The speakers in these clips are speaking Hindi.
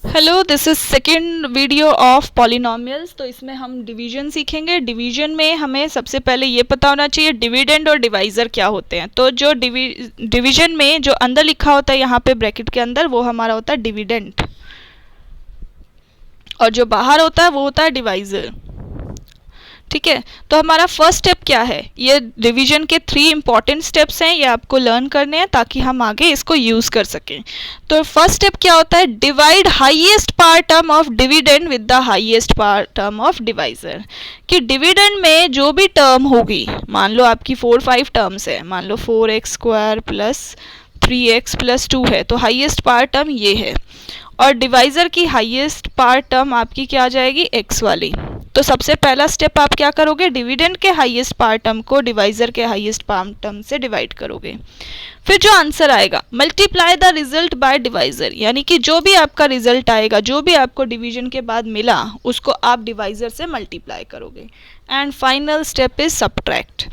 Hello, this is second video of polynomials. तो इसमें हम डिवीजन सीखेंगे। डिवीजन में हमें सबसे पहले ये पता होना चाहिए डिविडेंड और डिवाइज़र क्या होते हैं। तो जो डिवीजन में जो अंदर लिखा होता है यहाँ पे ब्रैकेट के अंदर, वो हमारा होता है डिविडेंड, और जो बाहर होता है वो होता है डिवाइज़र। ठीक है, तो हमारा फर्स्ट स्टेप क्या है? ये डिवीजन के 3 इंपॉर्टेंट स्टेप्स हैं, ये आपको लर्न करने हैं ताकि हम आगे इसको यूज़ कर सकें। तो फर्स्ट स्टेप क्या होता है? Divide highest power term of dividend with the highest power term of divisor. कि डिविडेंड में जो भी टर्म होगी, मान लो आपकी 4-5 टर्म्स है, मान लो 4x square plus 3x plus 2 है, तो हाईएस्ट पावर टर्म ये है। और डिवाइज़र की हाईएस्ट पावर टर्म आपकी क्या आ जाएगी? x वाली। तो सबसे पहला स्टेप आप क्या करोगे? डिविडेंड के हाईएस्ट पावर टर्म को डिवाइज़र के हाईएस्ट पावर टर्म से डिवाइड करोगे। फिर जो आंसर आएगा, multiply the result by divisor, यानी कि जो भी आपका रिजल्ट आएगा, जो भी आपको डिवीजन के बाद मिला, उसको आप डिवाइज़र से मल्टीप्लाई करोगे। And final step is subtract.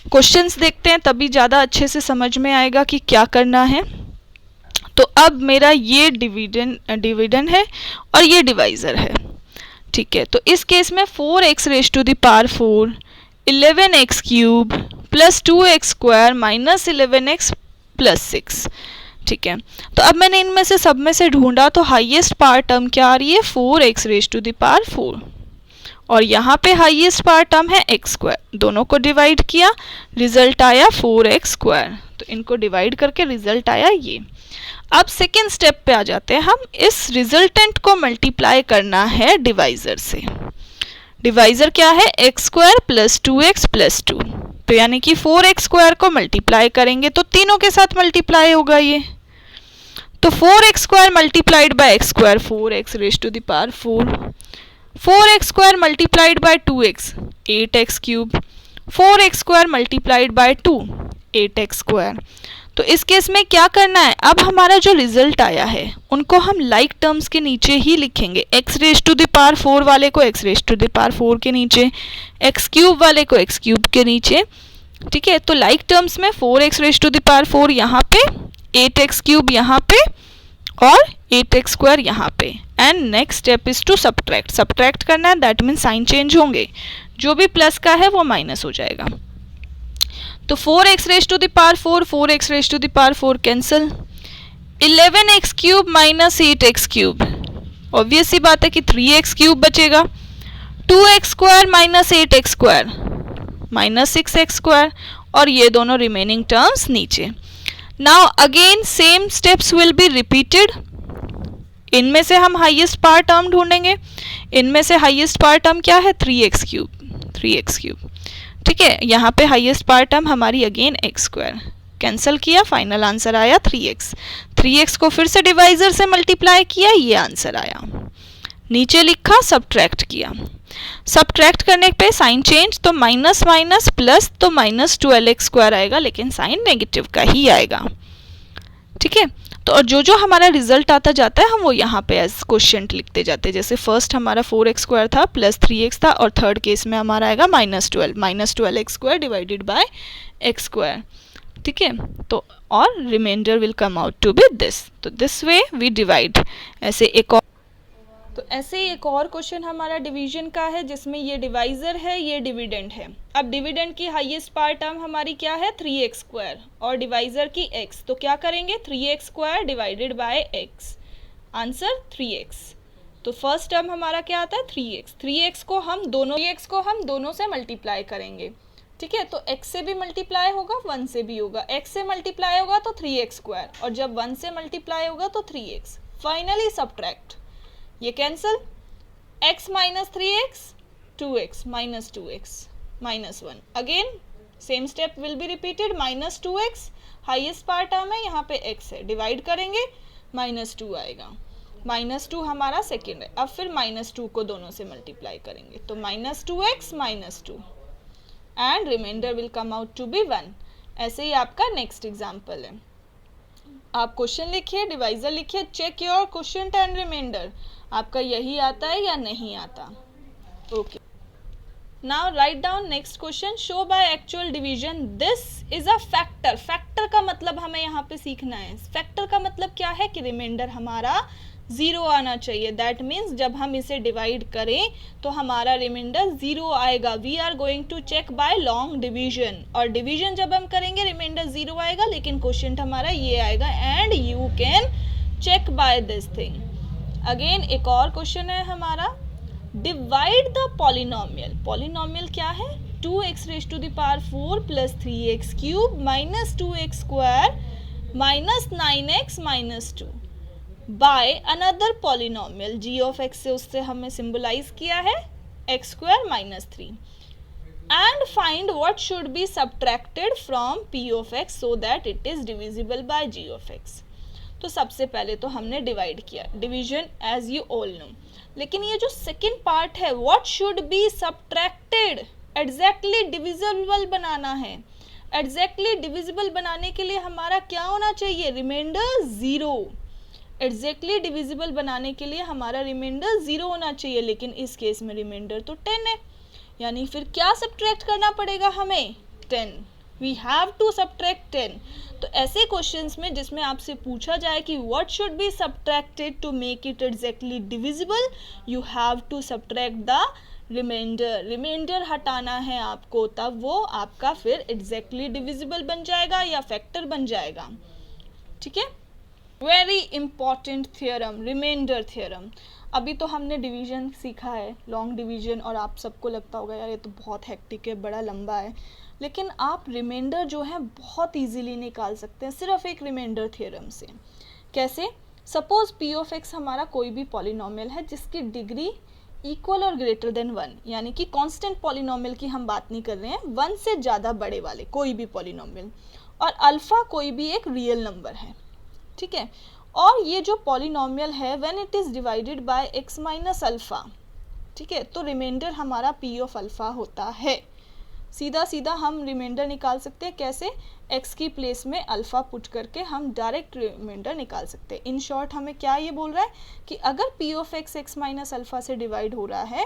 Questions देखते हैं, तभी ज़्यादा अच्छे से समझ में आएगा कि क्या करना है। तो अब मेरा ये डिविडेंड है और ये डिवाइज़र है। ठीक है, तो इस केस में 4x raise to the power 4, 11x cube plus 2x square minus 11x plus 6। ठीक है, तो अब मैंने इनमें से सब में से ढूंढा, तो हाईएस्ट पावर टर्म क्या आ रही है? 4x raise to the power 4, और यहाँ पे हाईएस्ट पावर टर्म है x स्क्वायर। दोनों को डिवाइड किया, रिजल्ट आया 4x स्क्वायर। तो इनको डिवाइड करके रिजल्ट आया ये। अब सेकेंड स्टेप पे आ जाते हैं हम। इस रिजल्टेंट को मल्टीप्लाई करना है डिवाइज़र से। डिवाइज़र क्या है? x square plus 2x plus 2। तो यानी कि 4x स्क्वायर को मल्टीप्लाई करेंगे तो तीनों के साथ मल्टीप्लाई होगा ये। तो 4x square multiplied by x square 4x raise to the power 4, 4x square multiplied by 2x 8x cube, 4x square multiplied by 2 8x square. तो इस केस में क्या करना है? अब हमारा जो रिजल्ट आया है उनको हम लाइक टर्म्स के नीचे ही लिखेंगे। x raise to the power 4 वाले को x raise to the power 4 के नीचे, x क्यूब वाले को x क्यूब के नीचे। ठीक है, तो लाइक टर्म्स में 4x raise to the power 4 यहाँ पे, 8x क्यूब यहाँ पे और 8x स्क्वायर यहाँ पे। And next step is to subtract. Subtract करना है, दैट मीन्स साइन चेंज होंगे। जो भी प्लस का है वो माइनस हो जाएगा। तो 4x raise to the power 4, 4x raise to the power 4 cancel, 11x cube minus 8x cube, obvious सी बात है कि 3x क्यूब बचेगा, 2x square minus 8x square minus 6x square, और ये दोनों रिमेनिंग टर्म्स नीचे। Now again same steps will be repeated. इनमें से हम हाईएस्ट पावर टर्म ढूंढेंगे। इनमें से हाईएस्ट पावर टर्म क्या है? 3x cube, 3x cube. ठीक है, यहाँ पे हाईएस्ट पावर टर्म हमारी अगेन x स्क्वायर, कैंसिल किया, फाइनल आंसर आया 3x। 3x को फिर से डिवाइजर से मल्टीप्लाई किया, ये आंसर आया। नीचे लिखा, सब्ट्रैक्ट किया। सब्ट्रैक्ट करने पे साइन चेंज, तो माइनस माइनस प्लस, तो माइनस 12x स्क्वायर आएगा, लेकिन साइन नेगेटिव का ही आएगा। ठीक है, तो और जो हमारा रिजल्ट आता जाता है हम वो यहाँ पे एज क्वोशिएंट लिखते जाते हैं। जैसे फर्स्ट हमारा 4x स्क्वायर था प्लस 3x था, और थर्ड केस में हमारा आएगा minus 12x square divided by x square. ठीक है, तो और remainder will come out to be this. तो दिस वे वी डिवाइड। ऐसे एक और क्वेश्चन हमारा डिवीजन का है, जिसमें ये डिवाइज़र है, ये डिविडेंड है। अब डिविडेंड की हाईएस्ट पावर टर्म हमारी क्या है? 3x स्क्वायर, और डिवाइज़र की x। तो क्या करेंगे? 3x square divided by x, answer 3x। तो फर्स्ट टर्म हमारा क्या आता है? 3x। 3x को हम दोनों से मल्टीप्लाई करेंगे। ठीक है, तो x से भी मल्टीप्लाई होगा, 1 से भी होगा। x से मल्टीप्लाई होगा तो 3x स्क्वायर, और जब 1 से मल्टीप्लाई होगा तो 3x। फाइनली सब्ट्रैक्ट, ये cancel, x minus 3x, 2x minus 2x minus 1। Again same step will be repeated. Minus 2x highest power term है, यहाँ पे x है, डिवाइड करेंगे, माइनस 2 आएगा। माइनस 2 हमारा सेकेंड है। अब फिर माइनस 2 को दोनों से मल्टीप्लाई करेंगे, तो minus 2x minus 2, and remainder will come out to be 1। ऐसे ही आपका नेक्स्ट एग्जाम्पल है। आप क्वेश्चन लिखिए, डिवाइजर लिखिए, check your question and remainder, आपका यही आता है या नहीं आता। Okay, now write down next question. Show by actual division this is a factor. Factor का मतलब हमें यहाँ पे सीखना है। फैक्टर का मतलब क्या है कि रिमाइंडर हमारा ज़ीरो आना चाहिए। दैट मीन्स जब हम इसे डिवाइड करें तो हमारा रिमाइंडर ज़ीरो आएगा। We are going to check by long division, और डिवीजन जब हम करेंगे रिमाइंडर ज़ीरो आएगा, लेकिन क्वेश्चन हमारा ये आएगा and you can check by this thing. Again एक और क्वेश्चन है हमारा, डिवाइड द पॉलिनोमियल। पॉलिनोमियल क्या है? 2x raise to the power 4 plus 3x cube minus 2x square minus 9x minus 2 by another polynomial g of x से उससे हमें सिंबलाइज किया है x square minus 3 and find what should be subtracted from p of x so that it is divisible by g of x। तो सबसे पहले तो हमने डिवाइड किया, division as you all know, लेकिन ये जो सेकेंड पार्ट है what should be subtracted, exactly divisible बनाना है। एग्जैक्टली डिविजिबल बनाने के लिए हमारा क्या होना चाहिए? Reminder zero. एग्जैक्टली डिविजिबल बनाने के लिए हमारा रिमाइंडर ज़ीरो होना चाहिए, लेकिन इस केस में रिमाइंडर तो 10 है, यानी फिर क्या सब्ट्रैक्ट करना पड़ेगा हमें? 10। We have to subtract 10। तो ऐसे क्वेश्चंस में जिसमें आपसे पूछा जाए कि what should be subtracted to make it exactly divisible, you have to subtract the remainder. Remainder हटाना है आपको, तब वो आपका फिर एग्जैक्टली डिविजिबल बन जाएगा या फैक्टर बन जाएगा। ठीक है, very important theorem, remainder theorem. अभी तो हमने डिवीजन सीखा है, लॉन्ग डिवीजन, और आप सबको लगता होगा यार ये तो बहुत हेक्टिक है, बड़ा लंबा है, लेकिन आप रिमाइंडर जो है बहुत इजीली निकाल सकते हैं सिर्फ एक रिमाइंडर थियरम से। कैसे? सपोज p ऑफ x हमारा कोई भी पॉलिनोमियल है जिसकी डिग्री इक्वल और ग्रेटर देन 1, यानी कि कांस्टेंट पॉलिनोमियल की हम बात नहीं कर रहे हैं, 1 से ज़्यादा बड़े वाले कोई भी पॉलिनोमियल, और अल्फ़ा कोई भी एक रियल नंबर है। ठीक है, और ये जो पॉलिनोमियल है when it is divided by x minus alpha, ठीक है, तो रिमाइंडर हमारा p ऑफ अल्फ़ा होता है। सीधा सीधा हम रिमाइंडर निकाल सकते हैं। कैसे? x की प्लेस में अल्फ़ा पुट करके हम डायरेक्ट रिमाइंडर निकाल सकते हैं। इन शॉर्ट हमें क्या ये बोल रहा है कि अगर p of x x minus alpha से डिवाइड हो रहा है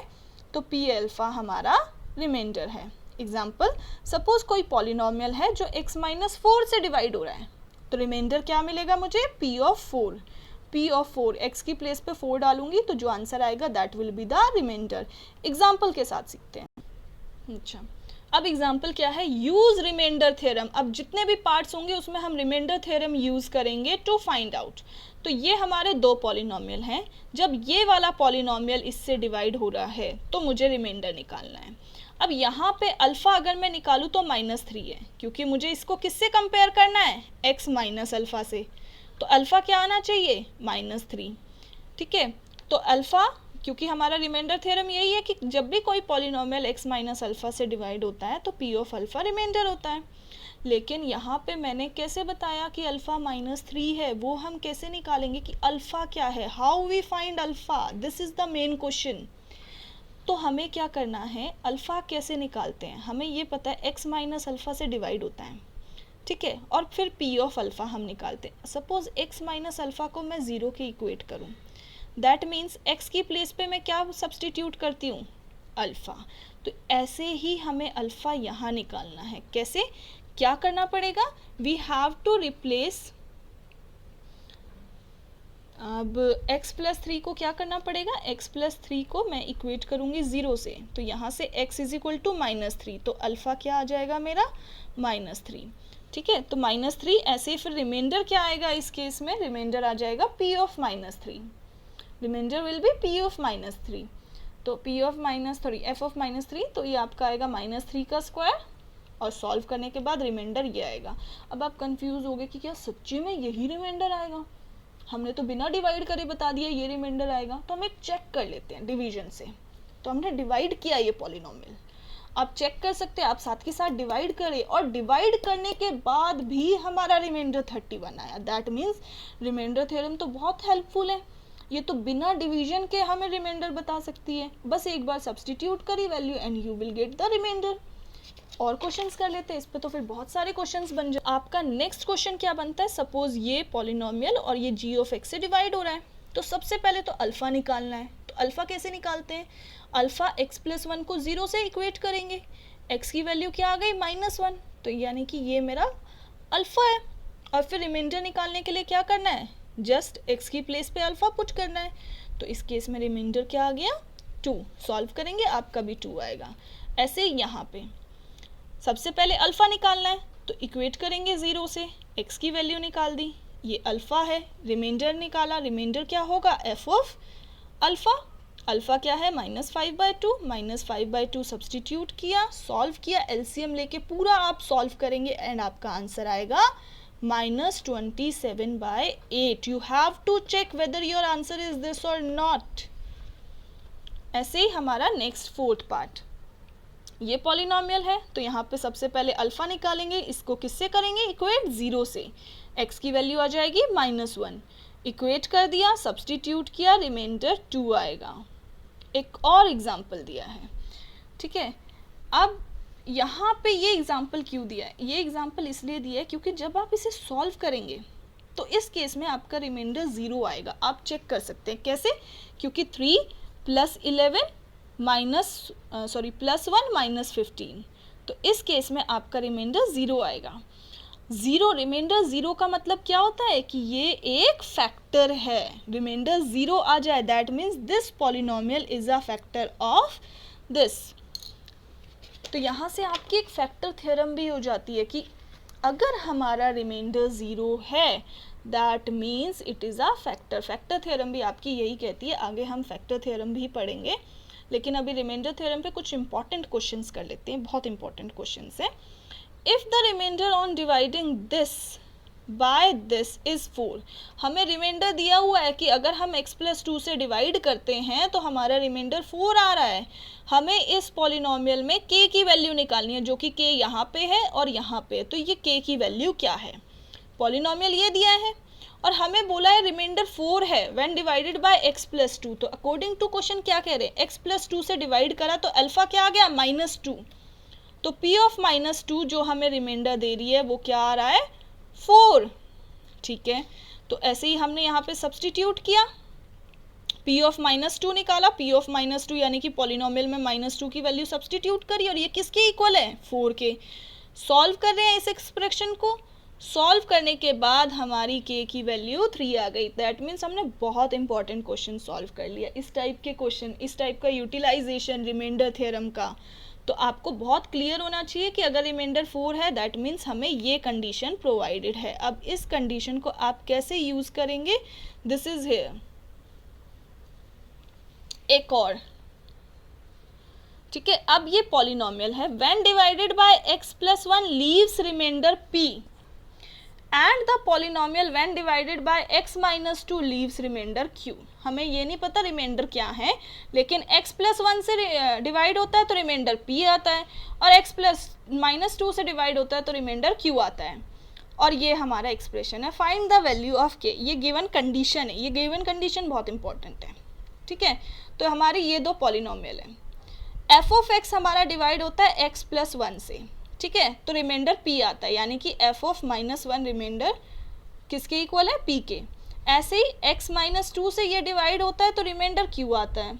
तो p अल्फ़ा हमारा रिमाइंडर है। एग्जाम्पल, सपोज कोई पॉलिनोमियल है जो x माइनस 4 से डिवाइड हो रहा है, तो रिमाइंडर क्या मिलेगा मुझे? p of 4। p of 4, x की प्लेस पे 4 डालूंगी तो जो आंसर आएगा that will be the remainder. Example के साथ सीखते हैं। अच्छा, अब एग्जाम्पल क्या है? Use remainder theorem. अब जितने भी पार्ट्स होंगे उसमें हम रिमाइंडर थ्योरम यूज करेंगे टू फाइंड आउट। तो ये हमारे दो पॉलिनोमियल हैं, जब ये वाला पॉलिनोमियल इससे डिवाइड हो रहा है तो मुझे रिमाइंडर निकालना है। अब यहाँ पे अल्फ़ा अगर मैं निकालूँ तो -3 है, क्योंकि मुझे इसको किससे कंपेयर करना है? x माइनस अल्फ़ा से। तो अल्फ़ा क्या आना चाहिए? -3। ठीक है, तो अल्फ़ा, क्योंकि हमारा रिमाइंडर थ्योरम यही है कि जब भी कोई पॉलिनोमियल x माइनस अल्फ़ा से डिवाइड होता है तो p ऑफ अल्फ़ा रिमाइंडर होता है। लेकिन यहाँ पे मैंने कैसे बताया कि अल्फ़ा -3 है? वो हम कैसे निकालेंगे कि अल्फ़ा क्या है? How we find alpha? This is the main question. तो हमें क्या करना है? अल्फ़ा कैसे निकालते हैं? हमें ये पता है x माइनस अल्फ़ा से डिवाइड होता है, ठीक है, और फिर p ऑफ अल्फ़ा हम निकालते हैं। सपोज x माइनस अल्फ़ा को मैं 0 के इक्वेट करूँ, दैट मीन्स x की प्लेस पे मैं क्या सब्सटीट्यूट करती हूँ? अल्फ़ा। तो ऐसे ही हमें अल्फ़ा यहाँ निकालना है। कैसे? क्या करना पड़ेगा? वी हैव टू रिप्लेस, अब x प्लस 3 को क्या करना पड़ेगा? x प्लस 3 को मैं इक्वेट करूँगी 0 से, तो यहाँ से x इज इक्वल टू -3, तो अल्फ़ा क्या आ जाएगा मेरा? -3। ठीक है, तो -3। ऐसे ही फिर रिमाइंडर क्या आएगा इस केस में? रिमाइंडर आ जाएगा p of -3। Remainder will be p of -3। तो p ऑफ -3 f ऑफ -3, तो ये आपका आएगा -3 का स्क्वायर, और सॉल्व करने के बाद रिमाइंडर ये आएगा। अब आप कंफ्यूज हो गए कि क्या सच्ची में यही रिमाइंडर आएगा? हमने तो बिना डिवाइड करे बता दिया ये रिमाइंडर आएगा। तो हम एक चेक कर लेते हैं डिवीजन से। तो हमने डिवाइड किया ये पॉलिनोमियल, आप चेक कर सकते हैं, आप साथ के साथ डिवाइड करें, और डिवाइड करने के बाद भी हमारा रिमाइंडर 31 आया। दैट मीन्स रिमाइंडर थ्योरम तो बहुत हेल्पफुल है, ये तो बिना डिवीजन के हमें रिमाइंडर बता सकती है। बस एक बार सब्सटीट्यूट करी value and you will get the remainder. और क्वेश्चंस कर लेते हैं इस पे, तो फिर बहुत सारे क्वेश्चंस बन जाए। आपका नेक्स्ट क्वेश्चन क्या बनता है? सपोज ये पॉलिनोमियल और ये g ऑफ x से डिवाइड हो रहा है, तो सबसे पहले तो अल्फ़ा निकालना है। तो अल्फ़ा कैसे निकालते हैं? अल्फ़ा x प्लस 1 को 0 से इक्वेट करेंगे, x की वैल्यू क्या आ गई? -1, तो यानी कि ये मेरा अल्फ़ा है। और फिर रिमाइंडर निकालने के लिए क्या करना है? जस्ट x की प्लेस पे अल्फा पुट करना है। तो इस केस में रिमाइंडर क्या आ गया 2, सॉल्व करेंगे आपका भी 2 आएगा। ऐसे ही यहाँ पे सबसे पहले अल्फा निकालना है तो इक्वेट करेंगे 0 से, x की वैल्यू निकाल दी, ये अल्फा है, रिमाइंडर निकाला, रिमाइंडर क्या होगा f ऑफ अल्फा, अल्फा क्या है -5/2, -5/2 सब्सटीट्यूट किया, सॉल्व किया, एलसीएम लेके पूरा आप सॉल्व करेंगे एंड आपका आंसर आएगा -27/8। You have to check whether your answer is this और नॉट। ऐसे ही हमारा नेक्स्ट फोर्थ पार्ट, ये पॉलिनोमियल है तो यहाँ पे सबसे पहले अल्फा निकालेंगे, इसको किससे करेंगे इक्वेट 0 से, x की वैल्यू आ जाएगी -1, इक्वेट कर दिया, सब्सटीट्यूट किया, रिमाइंडर 2 आएगा। एक और एग्जाम्पल दिया है, ठीक है। अब यहाँ पे ये एग्जाम्पल क्यों दिया है, ये एग्जाम्पल इसलिए दिया है क्योंकि जब आप इसे सॉल्व करेंगे तो इस केस में आपका रिमाइंडर 0 आएगा। आप चेक कर सकते हैं कैसे, क्योंकि 3 + 11 +1 -15, तो इस केस में आपका रिमाइंडर 0 आएगा। रिमाइंडर 0 का मतलब क्या होता है कि ये एक फैक्टर है, रिमाइंडर 0 आ जाए that means this polynomial is a factor of this. तो यहाँ से आपकी एक फैक्टर थ्योरम भी हो जाती है कि अगर हमारा रिमाइंडर 0 है that means it is a factor. Factor theorem भी आपकी यही कहती है, आगे हम फैक्टर थ्योरम भी पढ़ेंगे, लेकिन अभी रिमाइंडर थ्योरम पे कुछ इंपॉर्टेंट क्वेश्चंस कर लेते हैं, बहुत इंपॉर्टेंट क्वेश्चंस है। If the remainder on dividing this by this is 4, हमें रिमाइंडर दिया हुआ है कि अगर हम x + 2 से डिवाइड करते हैं तो हमारा रिमाइंडर 4 आ रहा है। हमें इस पॉलिनोमियल में k की वैल्यू निकालनी है, जो कि k यहाँ पे है और यहाँ पे, तो ये k की वैल्यू क्या है, पॉलिनोमियल ये दिया है और हमें बोला है रिमाइंडर 4 है व्हेन डिवाइडेड बाय x + 2। तो अकॉर्डिंग टू क्वेश्चन क्या कह रहे हैं, x + 2 से डिवाइड करा तो अल्फा क्या आ गया -2, तो p ऑफ -2 जो हमें रिमाइंडर दे रही है वो क्या आ रहा है 4, ठीक है। तो ऐसे ही हमने यहाँ पे सब्सटीट्यूट किया, p ऑफ -2 निकाला, p ऑफ -2 यानी कि पॉलिनोमियल में -2 की वैल्यू सब्सटीट्यूट करी और ये किसके इक्वल है 4 के। सॉल्व कर रहे हैं इस एक्सप्रेशन को, सॉल्व करने के बाद हमारी k की वैल्यू 3 आ गई। दैट मीन्स हमने बहुत इंपॉर्टेंट क्वेश्चन सॉल्व कर लिया। इस टाइप के क्वेश्चन, इस टाइप का यूटिलाइजेशन रिमाइंडर थ्योरम का, तो आपको बहुत क्लियर होना चाहिए कि अगर रिमाइंडर 4 है दैट मीन्स हमें ये कंडीशन प्रोवाइडेड है। अब इस कंडीशन को आप कैसे यूज करेंगे, दिस इज हियर। एक और, ठीक है। अब ये पॉलिनोमियल है, when divided by x + 1 leaves remainder p and the polynomial when divided by x - 2 leaves remainder q। हमें ये नहीं पता रिमाइंडर क्या है, लेकिन x + 1 से डिवाइड होता है तो रिमाइंडर p आता है और x + 2 से डिवाइड होता है तो रिमाइंडर q आता है। और ये हमारा एक्सप्रेशन है, find the value of k। ये गिवन कंडीशन है, ये गिवन कंडीशन बहुत इंपॉर्टेंट है, ठीक है। तो हमारी ये दो पॉलिनोमियल है, f ऑफ x हमारा डिवाइड होता है x + 1 से, ठीक है, तो रिमाइंडर p आता है, यानी कि f ऑफ -1 रिमाइंडर किसके इक्वल है p के। ऐसे ही x - 2 से ये डिवाइड होता है तो रिमाइंडर q आता है,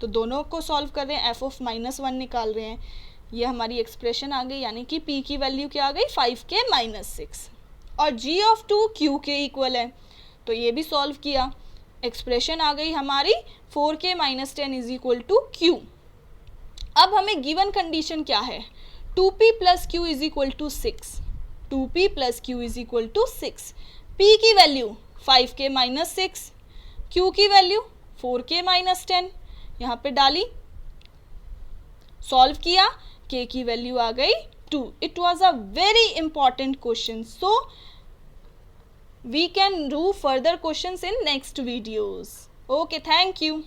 तो दोनों को सॉल्व कर रहे हैं, f ऑफ -1 निकाल रहे हैं, ये हमारी एक्सप्रेशन आ गई, यानी कि p की वैल्यू क्या आ गई 5k - 6 और g ऑफ 2 q के इक्वल है, तो ये भी सॉल्व किया, एक्सप्रेशन आ गई हमारी 4k - 10 = q। अब हमें गिवन कंडीशन क्या है, 2p + q = 6, 2p + q = 6, p की वैल्यू 5k - 6, q की वैल्यू 4k - 10, यहाँ पे डाली, सॉल्व किया, k की वैल्यू आ गई 2। It was a very important question, so we can do further questions in next videos. Okay, thank you.